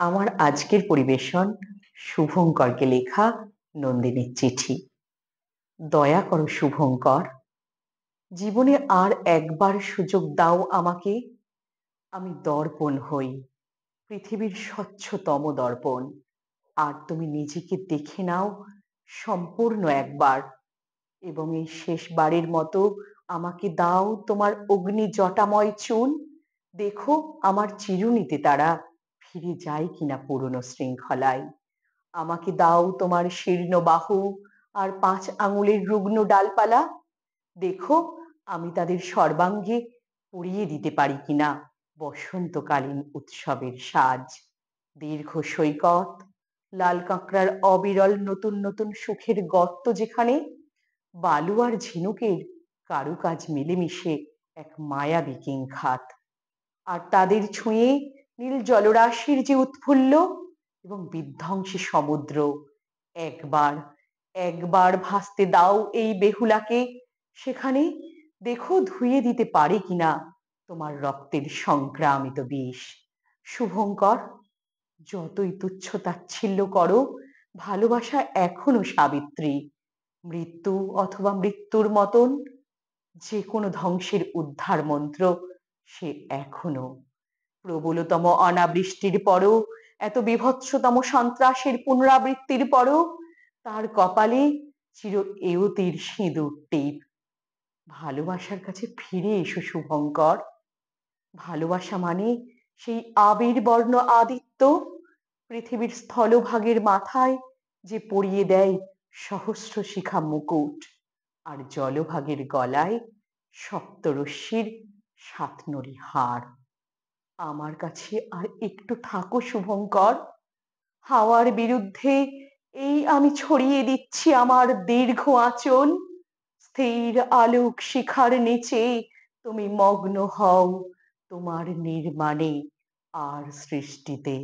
আমার আজকের পরিবেশন শুভঙ্করকে লেখা নন্দিনীর চিঠি। দয়া করো শুভঙ্কর, জীবনে আর একবার সুযোগ দাও আমাকে। আমি দর্পণ হই, পৃথিবীর স্বচ্ছতম দর্পণ। আর তুমি নিজেকে দেখে নাও সম্পূর্ণ একবার, এবং এই শেষবারের মতো আমাকে দাও তোমার অগ্নি জটাময় চুন। দেখো আমার চিরুনিতে তারা ফিরে যায় কিনা পুরনো শৃঙ্খলায়। আমাকে দাও তোমার শীর্ণ বাহু আর 5 আঙুলের রুগ্ন ডালপালা। দেখো আমি তাদের সর্বাঙ্গে পরিয়ে দিতে পারি কিনা বসন্তকালীন উৎসবের সাজ। দীর্ঘ সৈকত, লাল কাঁকড়ার অবিরল নতুন নতুন সুখের গর্ত, যেখানে বালু আর ঝিনুকের কারুকাজ মিলেমিশে এক মায়াবী কিংখাত। আর তাদের ছুঁয়ে নীল জলরাশির যে উৎফুল্ল এবং বিধ্বংসী সমুদ্র। একবার একবার ভাসতে দাও এই বেহুলাকে সেখানে। দেখো ধুয়ে দিতে পারে কিনা তোমার রক্তের সংক্রামিত বিষ। শুভঙ্কর, যতই তুচ্ছ তাচ্ছিল্য করো, ভালোবাসা এখনো সাবিত্রী। মৃত্যু অথবা মৃত্যুর মতন যে কোনো ধ্বংসের উদ্ধার মন্ত্র সে এখনো। প্রবলতম অনাবৃষ্টির পরও, এত বীভৎসতম সন্ত্রাসের পুনরাবৃত্তির পরও তার কপালে চির এয়তির সিঁদুর টিপ। ভালোবাসার কাছে ফিরে এসো শুভঙ্কর। ভালোবাসা মানে সেই আবির বর্ণ আদিত্য, পৃথিবীর স্থলভাগের মাথায় যে পরিয়ে দেয় সহস্র শিখা মুকুট, আর জলভাগের গলায় সপ্তরশ্মির সাতনরি হার। আমার কাছে আর একটু থাকো শুভঙ্কর। হাওয়ার বিরুদ্ধে এই আমি ছড়িয়ে দিচ্ছি আমার দীর্ঘ আঁচল। স্থির আলোক শিখার নিচে তুমি মগ্ন হও তোমার নির্মাণে আর সৃষ্টিতে।